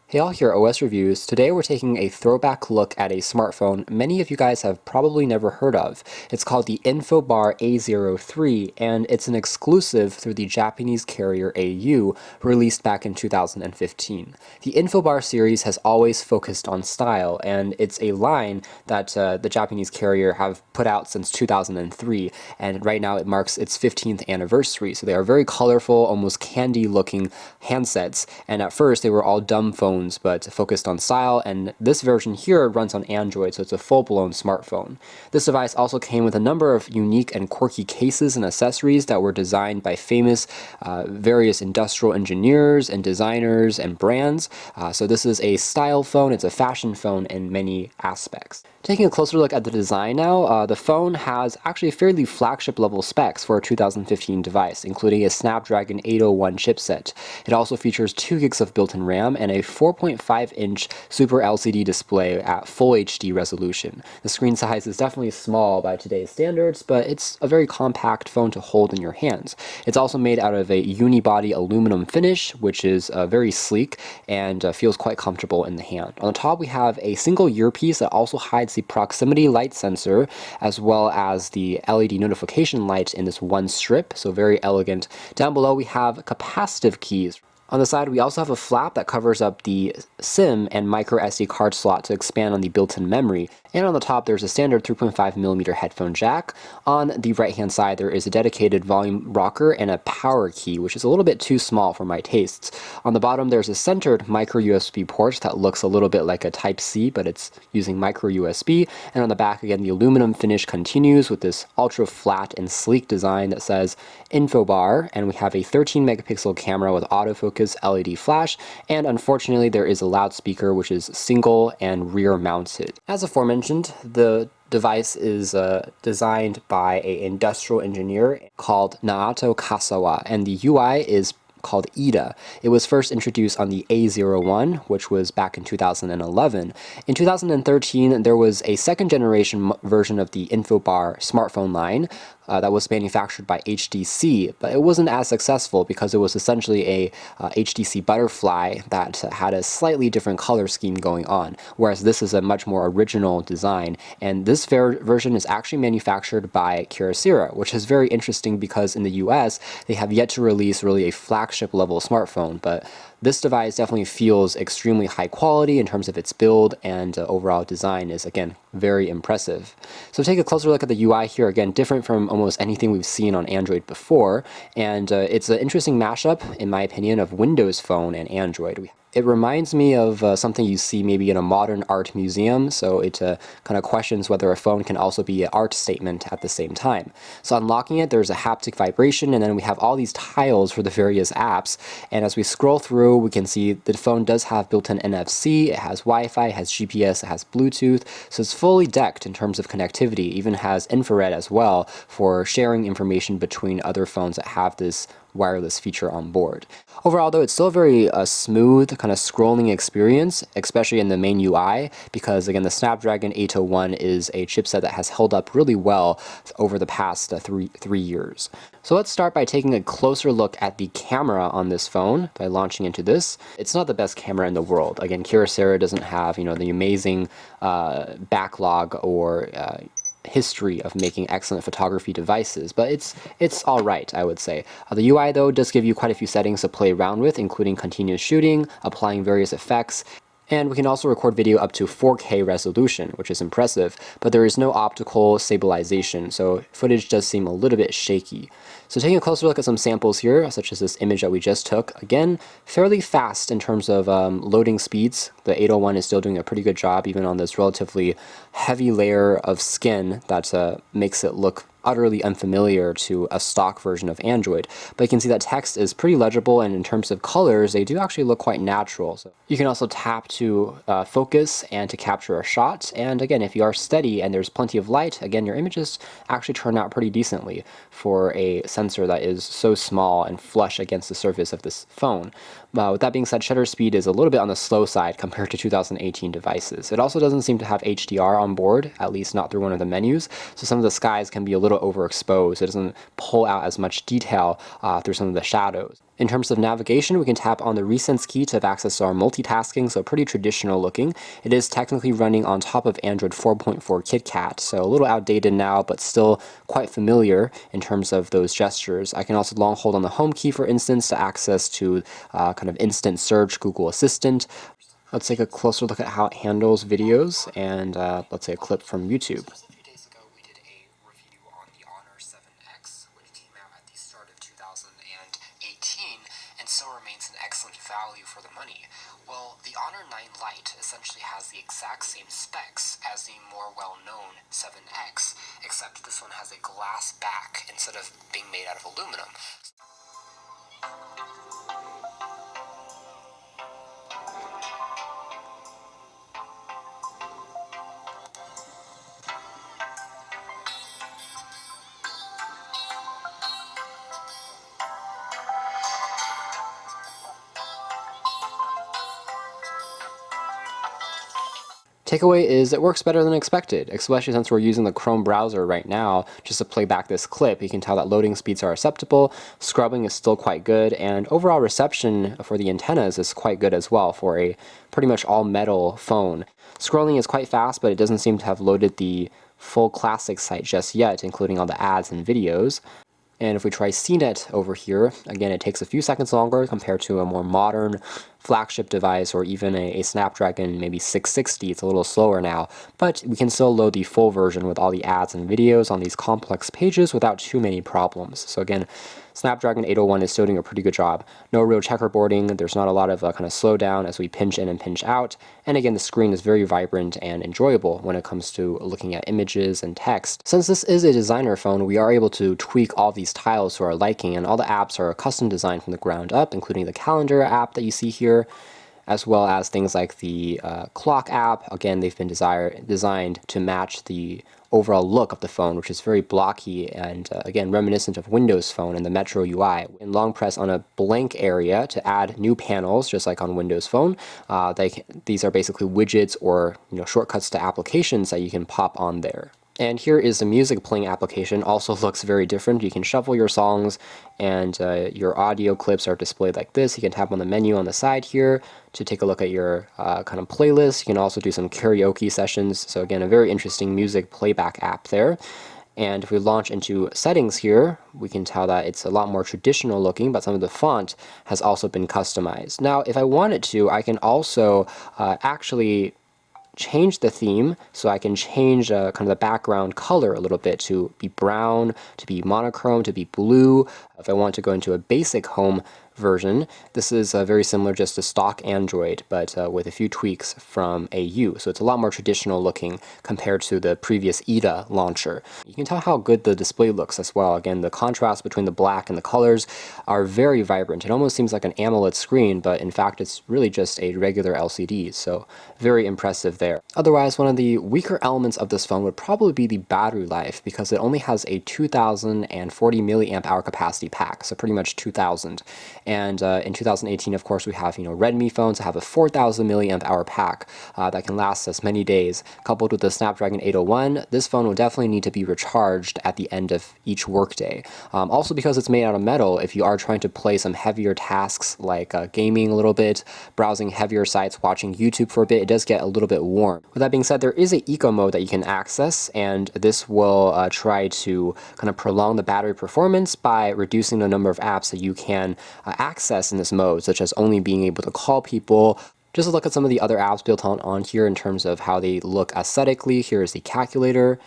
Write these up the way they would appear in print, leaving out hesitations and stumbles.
Hey all, here at OS Reviews. Today we're taking a throwback look at a smartphone many of you guys have probably never heard of. It's called the InfoBar A03, and it's an exclusive through the Japanese carrier AU, released back in 2015. The InfoBar series has always focused on style, and it's a line that the Japanese carrier have put out since 2003, and right now it marks its 15th anniversary. So they are very colorful, almost candy-looking handsets, and at first they were all dumb phones but focused on style, and this version here runs on Android, so it's a full-blown smartphone. This device also came with a number of unique and quirky cases and accessories that were designed by famous various industrial engineers and designers and brands. So this is a style phone, it's a fashion phone in many aspects. Taking a closer look at the design now, the phone has actually fairly flagship level specs for a 2015 device, including a Snapdragon 801 chipset. It also features 2 gigs of built-in RAM and a 4.5-inch Super LCD display at Full HD resolution. The screen size is definitely small by today's standards, but it's a very compact phone to hold in your hands. It's also made out of a unibody aluminum finish, which is very sleek and feels quite comfortable in the hand. On the top, we have a single earpiece that also hides the proximity light sensor, as well as the LED notification light in this one strip, so very elegant. Down below, we have capacitive keys. On the side, we also have a flap that covers up the SIM and micro SD card slot to expand on the built-in memory. And on the top, there's a standard 3.5mm headphone jack. On the right-hand side, there is a dedicated volume rocker and a power key, which is a little bit too small for my tastes. On the bottom, there's a centered micro USB port that looks a little bit like a Type-C, but it's using micro USB. And on the back, again, the aluminum finish continues with this ultra-flat and sleek design that says InfoBar, and we have a 13-megapixel camera with autofocus LED flash, and unfortunately there is a loudspeaker which is single and rear mounted. As aforementioned, the device is designed by an industrial engineer called Naoto Fukasawa, and the UI is called iida. It was first introduced on the A01, which was back in 2011. In 2013, there was a second generation version of the InfoBar smartphone line that was manufactured by HTC, but it wasn't as successful because it was essentially a HTC Butterfly that had a slightly different color scheme going on, whereas this is a much more original design. And this version is actually manufactured by Kyocera, which is very interesting because in the US, they have yet to release really a flagship level smartphone, but this device definitely feels extremely high quality in terms of its build, and overall design is, again, very impressive. So take a closer look at the UI here, again, different from almost anything we've seen on Android before, and it's an interesting mashup, in my opinion, of Windows Phone and Android. It reminds me of something you see maybe in a modern art museum, so it kind of questions whether a phone can also be an art statement at the same time. So unlocking it, there's a haptic vibration, and then we have all these tiles for the various apps, and as we scroll through, we can see the phone does have built-in NFC, it has Wi-Fi, it has GPS, it has Bluetooth, so it's fully decked in terms of connectivity, even has infrared as well for sharing information between other phones that have this wireless feature on board. Overall though, it's still a very smooth kind of scrolling experience, especially in the main UI, because again the Snapdragon 801 is a chipset that has held up really well over the past three years. So let's start by taking a closer look at the camera on this phone by launching into this. It's not the best camera in the world. Again, Kyocera doesn't have, the amazing backlog or history of making excellent photography devices, but it's all right, I would say. The UI though does give you quite a few settings to play around with, including continuous shooting, applying various effects, and we can also record video up to 4K resolution, which is impressive, but there is no optical stabilization, so footage does seem a little bit shaky. So taking a closer look at some samples here, such as this image that we just took, again, fairly fast in terms of loading speeds. The 801 is still doing a pretty good job, even on this relatively heavy layer of skin that makes it look utterly unfamiliar to a stock version of Android. But you can see that text is pretty legible, and in terms of colors, they do actually look quite natural. So you can also tap to focus and to capture a shot, and again, if you are steady and there's plenty of light, again, your images actually turn out pretty decently for a sensor that is so small and flush against the surface of this phone. With that being said, shutter speed is a little bit on the slow side compared to 2018 devices. It also doesn't seem to have HDR on board, at least not through one of the menus, so some of the skies can be a little little overexposed. It doesn't pull out as much detail through some of the shadows. In terms of navigation, we can tap on the Recents key to have access to our multitasking, so pretty traditional looking. It is technically running on top of Android 4.4 KitKat, so a little outdated now, but still quite familiar in terms of those gestures. I can also long hold on the Home key, for instance, to access to kind of instant search, Google Assistant. Let's take a closer look at how it handles videos, and let's say a clip from YouTube. Still remains an excellent value for the money. Well, the Honor 9 Lite essentially has the exact same specs as the more well-known 7X, except this one has a glass back instead of being made out of aluminum. Takeaway is it works better than expected, especially since we're using the Chrome browser right now just to play back this clip. You can tell that loading speeds are acceptable, scrubbing is still quite good, and overall reception for the antennas is quite good as well for a pretty much all-metal phone. Scrolling is quite fast, but it doesn't seem to have loaded the full classic site just yet, including all the ads and videos. And if we try CNET over here, again, it takes a few seconds longer compared to a more modern flagship device or even a Snapdragon maybe 660. It's a little slower now, but we can still load the full version with all the ads and videos on these complex pages without too many problems. So again, Snapdragon 801 is still doing a pretty good job. No real checkerboarding. There's not a lot of kind of slowdown as we pinch in and pinch out. And again, the screen is very vibrant and enjoyable when it comes to looking at images and text. Since this is a designer phone, we are able to tweak all these tiles to our liking, and all the apps are custom designed from the ground up, including the calendar app that you see here, as well as things like the clock app. Again, they've been designed to match the overall look of the phone, which is very blocky and again reminiscent of Windows Phone and the Metro UI. And long press on a blank area to add new panels, just like on Windows Phone. These are basically widgets or shortcuts to applications that you can pop on there. And here is the music playing application. Also looks very different. You can shuffle your songs, and your audio clips are displayed like this. You can tap on the menu on the side here to take a look at your kind of playlist. You can also do some karaoke sessions. So again, a very interesting music playback app there. And if we launch into settings here, we can tell that it's a lot more traditional looking, but some of the font has also been customized. Now, if I wanted to, I can also actually change the theme, so I can change kind of the background color a little bit to be brown, to be monochrome, to be blue. If I want to go into a basic home version, this is very similar just to stock Android, but with a few tweaks from AU. So it's a lot more traditional looking compared to the previous iida launcher. You can tell how good the display looks as well. Again, the contrast between the black and the colors are very vibrant. It almost seems like an AMOLED screen, but in fact it's really just a regular LCD, so very impressive there. Otherwise, one of the weaker elements of this phone would probably be the battery life, because it only has a 2040 milliamp hour capacity pack, so pretty much 2000. And in 2018, of course, we have Redmi phones that have a 4,000 milliamp hour pack that can last us many days. Coupled with the Snapdragon 801, this phone will definitely need to be recharged at the end of each workday. Also, because it's made out of metal, if you are trying to play some heavier tasks like gaming a little bit, browsing heavier sites, watching YouTube for a bit, it does get a little bit warm. With that being said, there is an eco mode that you can access, and this will try to kind of prolong the battery performance by reducing the number of apps that you can access in this mode, such as only being able to call people. Just a look at some of the other apps built on here in terms of how they look aesthetically. Here is the calculator.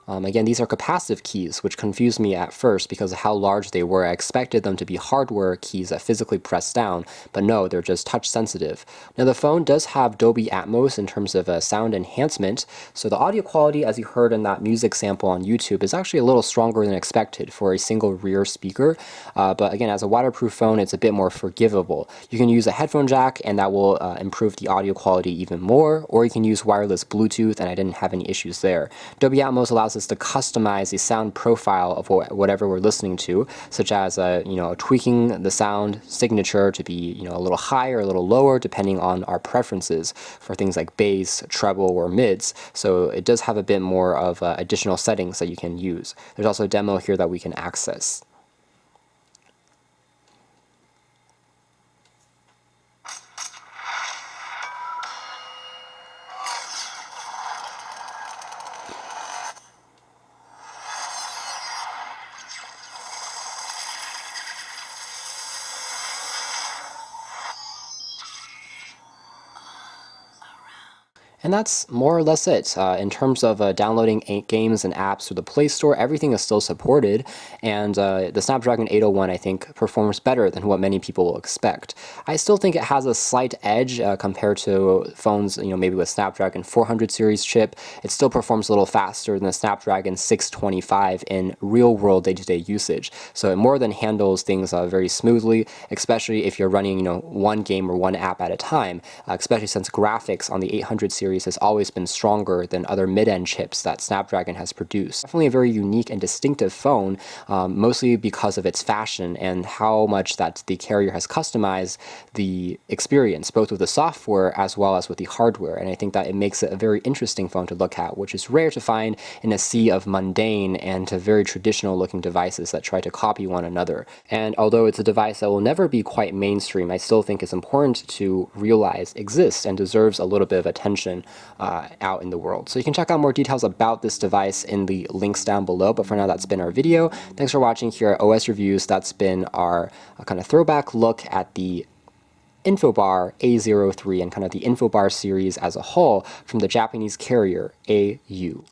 Again, these are capacitive keys, which confused me at first because of how large they were. I expected them to be hardware keys that physically press down, but no, they're just touch sensitive. Now, the phone does have Dolby Atmos in terms of sound enhancement, so the audio quality, as you heard in that music sample on YouTube, is actually a little stronger than expected for a single rear speaker. But again, as a waterproof phone, it's a bit more forgivable. You can use a headphone jack, and that will improve the audio quality even more, or you can use wireless Bluetooth, and I didn't have any issues there. Dolby Atmos allows us to customize the sound profile of whatever we're listening to, such as tweaking the sound signature to be a little higher, a little lower, depending on our preferences for things like bass, treble, or mids. So it does have a bit more of additional settings that you can use. There's also a demo here that we can access. And that's more or less it. In terms of downloading games and apps through the Play Store, everything is still supported, and the Snapdragon 801, I think, performs better than what many people will expect. I still think it has a slight edge compared to phones, maybe with Snapdragon 400 series chip. It still performs a little faster than the Snapdragon 625 in real-world day-to-day usage. So it more than handles things very smoothly, especially if you're running, one game or one app at a time, especially since graphics on the 800 series has always been stronger than other mid-end chips that Snapdragon has produced. Definitely a very unique and distinctive phone, mostly because of its fashion and how much that the carrier has customized the experience, both with the software as well as with the hardware. And I think that it makes it a very interesting phone to look at, which is rare to find in a sea of mundane and very traditional looking devices that try to copy one another. And although it's a device that will never be quite mainstream, I still think it's important to realize exists and deserves a little bit of attention out in the world. So you can check out more details about this device in the links down below, but for now that's been our video. Thanks for watching here at OS Reviews. That's been our kind of throwback look at the InfoBar A03 and kind of the InfoBar series as a whole from the Japanese carrier AU.